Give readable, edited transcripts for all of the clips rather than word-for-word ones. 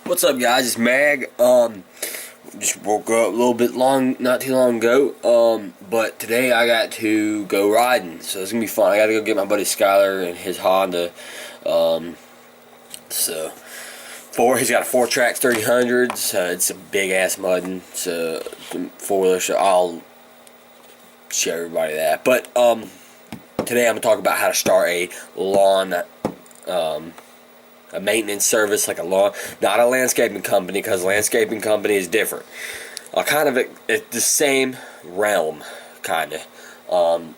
What's up, guys? It's Mag. Just woke up a little bit not too long ago. But today I got to go riding, so it's gonna be fun. I got to go get my buddy Skyler and his Honda. He's got a 4-track 300. So it's a big ass muddin'. So 4-wheeler. So I'll show everybody that. But today I'm gonna talk about how to start a lawn. A maintenance service, like a lawn, not a landscaping company, because landscaping company is different. It's the same realm, kind of. When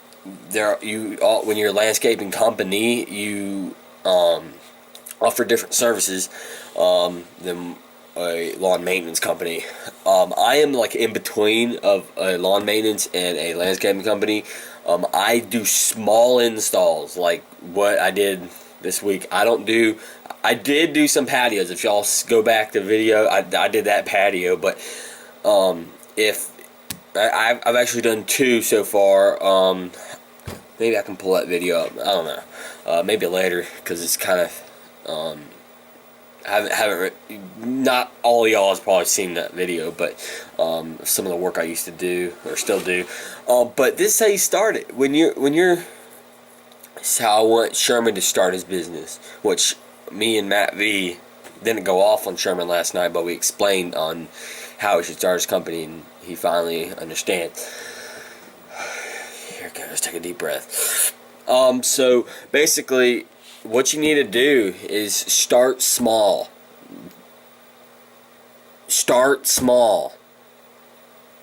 you're a landscaping company, you offer different services than a lawn maintenance company. I am like in between of a lawn maintenance and a landscaping company. I do small installs, like what I did this week. I did do some patios. If y'all go back to video, I did that patio. But if I've actually done 2 so far. Maybe I can pull that video up. I don't know. Maybe later, because it's kind of not all of y'all has probably seen that video, but some of the work I used to do or still do. But this is how you start it. When you're this is how I want Sherman to start his business, which me and Matt V didn't go off on Sherman last night, but we explained on how he should start his company, and he finally understands. Here it goes. Take a deep breath. So basically, what you need to do is start small. Start small.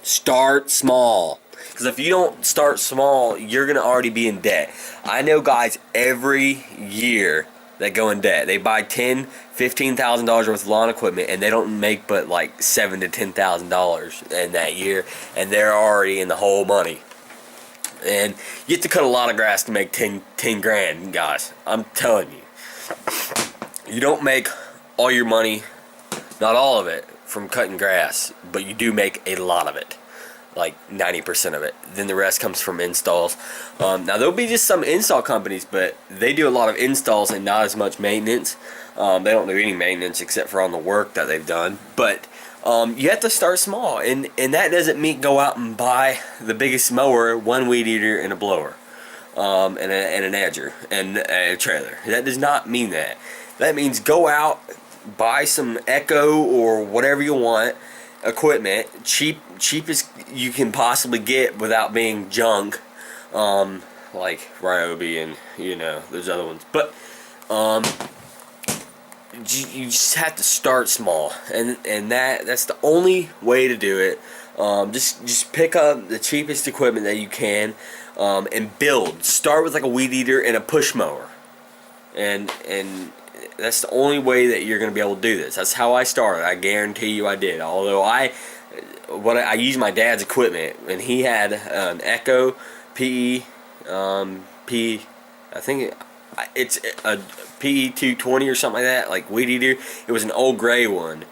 Start small. Because if you don't start small, you're going to already be in debt. I know guys every year that go in debt. They buy $15,000 worth of lawn equipment, and they don't make but like $7,000 to $10,000 in that year, and they're already in the whole money. And you have to cut a lot of grass to make 10 grand, guys. I'm telling you. You don't make all your money, not all of it, from cutting grass, but you do make a lot of it. Like 90% of it. Then the rest comes from installs. Now there'll be just some install companies, but they do a lot of installs and not as much maintenance. They don't do any maintenance except for on the work that they've done. But you have to start small, and that doesn't mean go out and buy the biggest mower, 1 weed eater, and a blower, and an edger and a trailer. That does not mean that. That means go out, buy some Echo or whatever you want. Equipment, cheapest you can possibly get without being junk, like Ryobi and those other ones. But you just have to start small, and that's the only way to do it. Just pick up the cheapest equipment that you can, and build. Start with like a weed eater and a push mower, and that's the only way that you're going to be able to do this. That's how I started. I guarantee you I did. Although I used my dad's equipment, and he had an Echo PE, I think it's a PE 220 or something like that, like weed eater. It was an old gray one,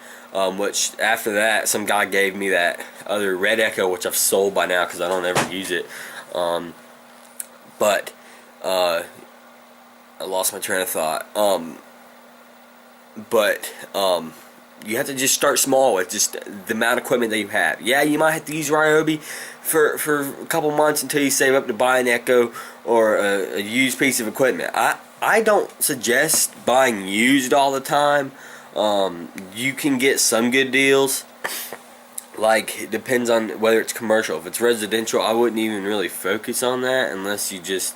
which after that some guy gave me that other red Echo, which I've sold by now because I don't ever use it. But I lost my train of thought. But you have to just start small with just the amount of equipment that you have. Yeah, you might have to use Ryobi for a couple months until you save up to buy an Echo or a used piece of equipment. I don't suggest buying used all the time. You can get some good deals. Like, it depends on whether it's commercial. If it's residential, I wouldn't even really focus on that unless you just,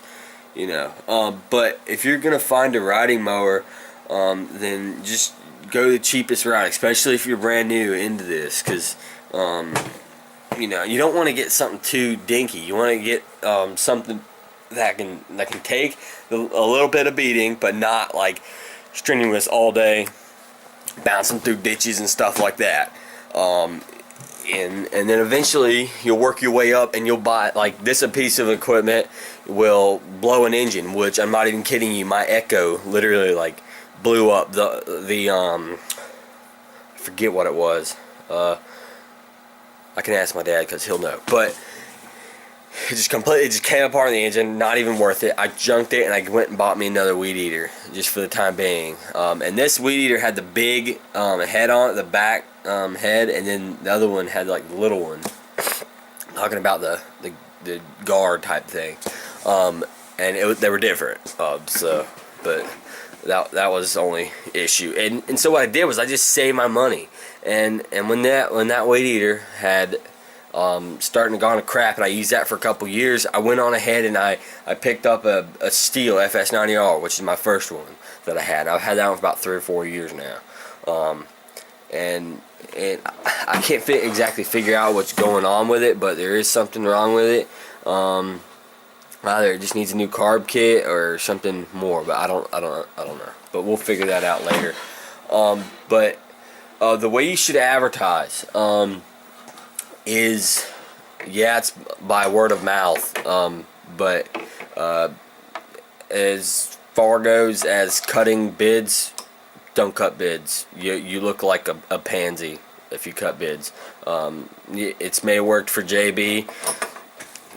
but if you're going to find a riding mower, then just go the cheapest route, especially if you're brand new into this, because you don't want to get something too dinky. You want to get something that can take a little bit of beating, but not like strenuous all day, bouncing through ditches and stuff like that. And then eventually you'll work your way up, and you'll buy, like this, a piece of equipment will blow an engine, which I'm not even kidding you. My Echo literally like blew up the I forget what it was. I can ask my dad because he'll know. But It just came apart in the engine, not even worth it. I junked it and I went and bought me another weed eater just for the time being. And this weed eater had the big head on it, the back head, and then the other one had like the little one. I'm talking about the guard type thing. And they were different. But that was the only issue. And so what I did was I just saved my money. And when that weed eater had starting to go to crap, and I used that for a couple years, I went on ahead and I picked up a Steel FS90R, which is my first one that I had. I've had that one for about 3 or 4 years now. And I can't exactly figure out what's going on with it, but there is something wrong with it. Either it just needs a new carb kit or something more, but I don't know. But we'll figure that out later. But the way you should advertise is, yeah, it's by word of mouth. But as far goes as cutting bids, don't cut bids. You look like a pansy if you cut bids. It's may have worked for JB.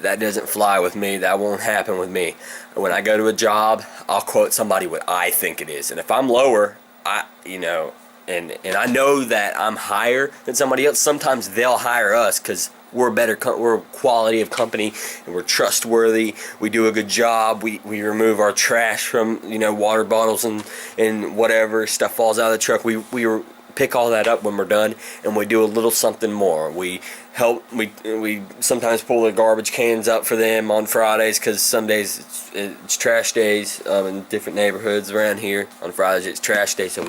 That doesn't fly with me. That won't happen with me. When I go to a job, I'll quote somebody what I think it is. And if I'm lower, and I know that I'm higher than somebody else, sometimes they'll hire us because we're we're quality of company, and we're trustworthy. We do a good job. We remove our trash from water bottles and whatever stuff falls out of the truck. We pick all that up when we're done, and we do a little something more. We sometimes pull the garbage cans up for them on Fridays, because some days it's trash days in different neighborhoods around here. On Fridays it's trash day, so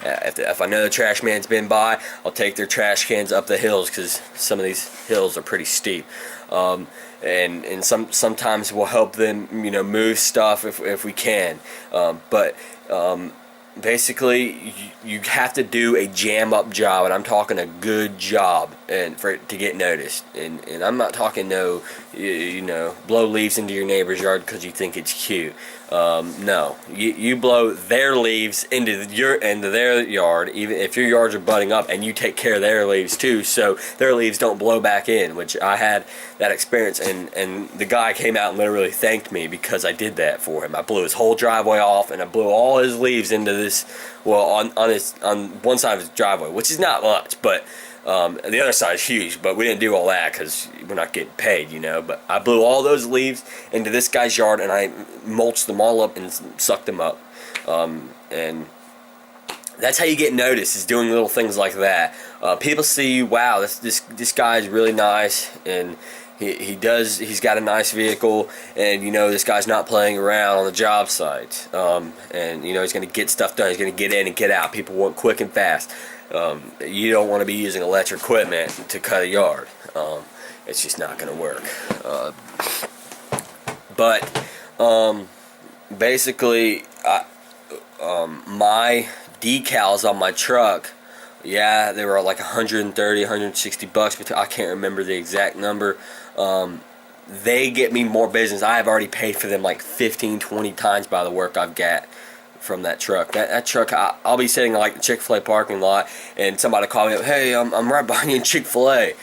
if I know the trash man's been by, I'll take their trash cans up the hills, because some of these hills are pretty steep. And sometimes we'll help them move stuff if we can. But basically, you have to do a jam-up job, and I'm talking a good job, and for it to get noticed. And I'm not talking blow leaves into your neighbor's yard because you think it's cute. No, you blow their leaves into their yard, even if your yards are butting up, and you take care of their leaves too, so their leaves don't blow back in. Which I had that experience, and the guy came out and literally thanked me because I did that for him. I blew his whole driveway off, and I blew all his leaves into this. Well, on one side of his driveway, which is not much, but the other side is huge. But we didn't do all that because we're not getting paid, But I blew all those leaves into this guy's yard, and I mulched them all up and sucked them up. And that's how you get noticed, is doing little things like that. People see, wow, this guy is really nice, and he's got a nice vehicle, and this guy's not playing around on the job site. And he's going to get stuff done. He's going to get in and get out. People want quick and fast. You don't want to be using electric equipment to cut a yard. It's just not going to work. But basically, my decals on my truck, yeah, they were like $130, $160, but I can't remember the exact number. They get me more business. I have already paid for them like 15, 20 times by the work I've got from that truck. That truck, I'll be sitting in like the Chick-fil-A parking lot, and somebody call me up, hey, I'm right behind you in Chick-fil-A.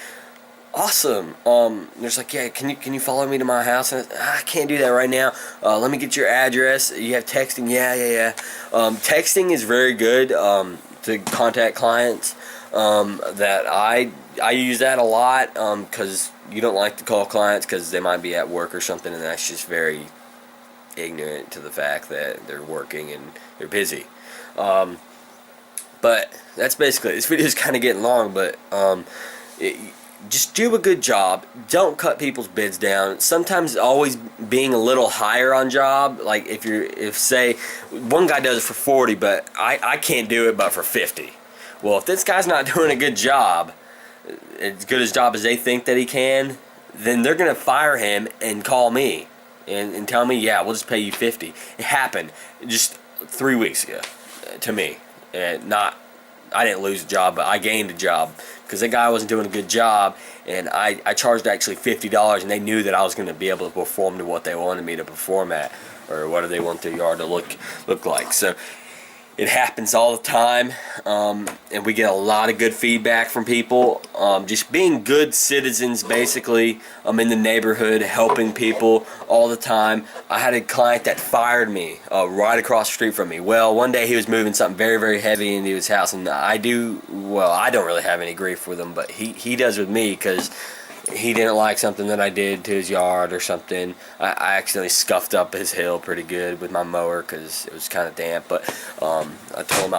Awesome. There's like, yeah, can you follow me to my house? And I can't do that right now. Let me get your address. You have texting? Yeah. Texting is very good to contact clients. That I use that a lot because you don't like to call clients because they might be at work or something, and that's just very ignorant to the fact that they're working and they're busy. But that's basically, this video is kind of getting long, but just do a good job. Don't cut people's bids down. Sometimes always being a little higher on job, like if say one guy does it for 40, but I can't do it but for 50. Well, if this guy's not doing a good job, as good a job as they think that he can, then they're gonna fire him and call me and tell me, yeah, we'll just pay you 50. It happened just 3 weeks ago to me. And I didn't lose a job, but I gained a job because the guy wasn't doing a good job, and I charged actually $50, and they knew that I was going to be able to perform to what they wanted me to perform at, or what do they want their yard to look like. So It happens all the time, and we get a lot of good feedback from people. Just being good citizens, basically, in the neighborhood, helping people all the time. I had a client that fired me right across the street from me. Well, one day he was moving something very, very heavy into his house, and I don't really have any grief with him, but he does with me, because he didn't like something that I did to his yard or something. I accidentally scuffed up his hill pretty good with my mower because it was kind of damp. But I told him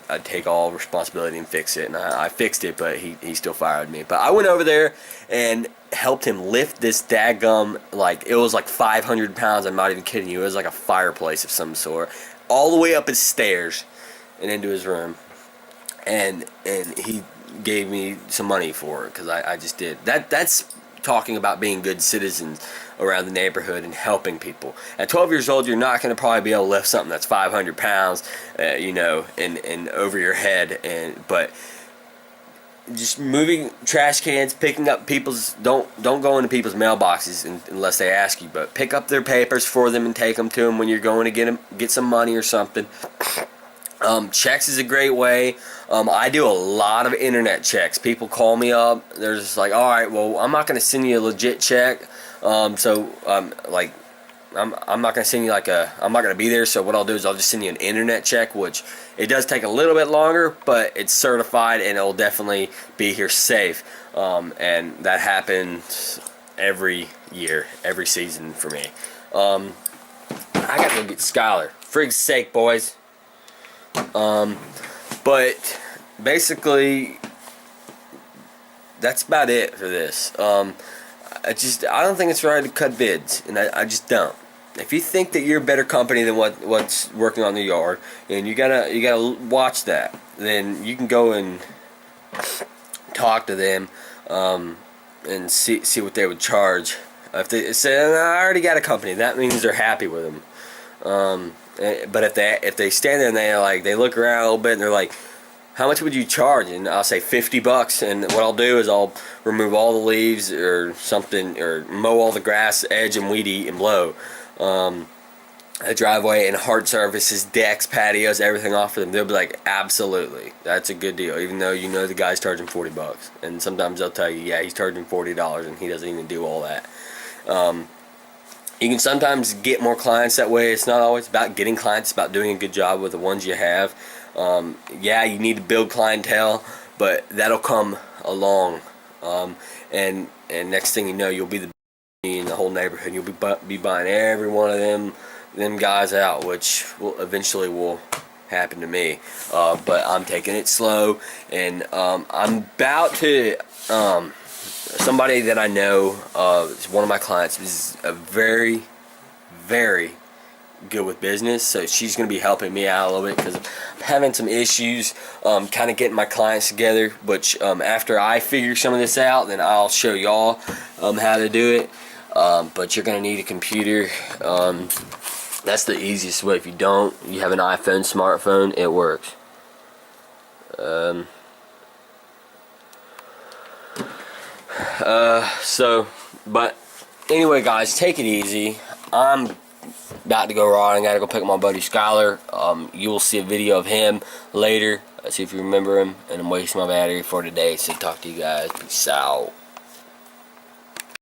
I'd take all responsibility and fix it, and I fixed it. But he still fired me. But I went over there and helped him lift this daggum, like it was like 500 pounds. I'm not even kidding you. It was like a fireplace of some sort, all the way up his stairs and into his room. And he gave me some money for it because I just did that. That's talking about being good citizens around the neighborhood and helping people. At 12 years old, you're not going to probably be able to lift something that's 500 pounds, and over your head. But just moving trash cans, picking up people's, don't go into people's mailboxes unless they ask you, but pick up their papers for them and take them to them when you're going to get some money or something. Checks is a great way. I do a lot of internet checks. People call me up. They're just like, all right, well, I'm not going to send you a legit check. I'm not going to send you I'm not going to be there. So what I'll do is I'll just send you an internet check, which it does take a little bit longer, but it's certified and it'll definitely be here safe. And that happens every year, every season for me. I got to go get Skylar. Frig's sake, boys. But basically, that's about it for this. I don't think it's right to cut bids, and I just don't. If you think that you're a better company than what's working on the yard, and you gotta watch that, then you can go and talk to them, and see what they would charge. If they say, I already got a company, that means they're happy with them. But if they stand there and they look around a little bit and they're like, how much would you charge? And I'll say $50, and what I'll do is I'll remove all the leaves or something, or mow all the grass, edge and weed eat and blow a driveway and hard surfaces, decks, patios, everything off for them. They'll be like, absolutely, that's a good deal, even though the guy's charging $40. And sometimes they'll tell you, yeah, he's charging $40 and he doesn't even do all that. You can sometimes get more clients that way. It's not always about getting clients. It's about doing a good job with the ones you have. You need to build clientele, but that'll come along. And next thing you know, you'll be in the whole neighborhood. You'll be buying every one of them guys out, which will eventually happen to me. But I'm taking it slow, and I'm about to. Somebody that I know, is one of my clients, is a very, very good with business, so she's going to be helping me out a little bit because I'm having some issues kind of getting my clients together, which after I figure some of this out, then I'll show y'all how to do it. But you're going to need a computer. That's the easiest way. If you don't, you have an iPhone, smartphone, it works. But anyway, guys, take it easy. I'm about to go riding. I gotta go pick up my buddy Skylar. You will see a video of him later. See if you remember him. And I'm wasting my battery for today. So talk to you guys. Peace out.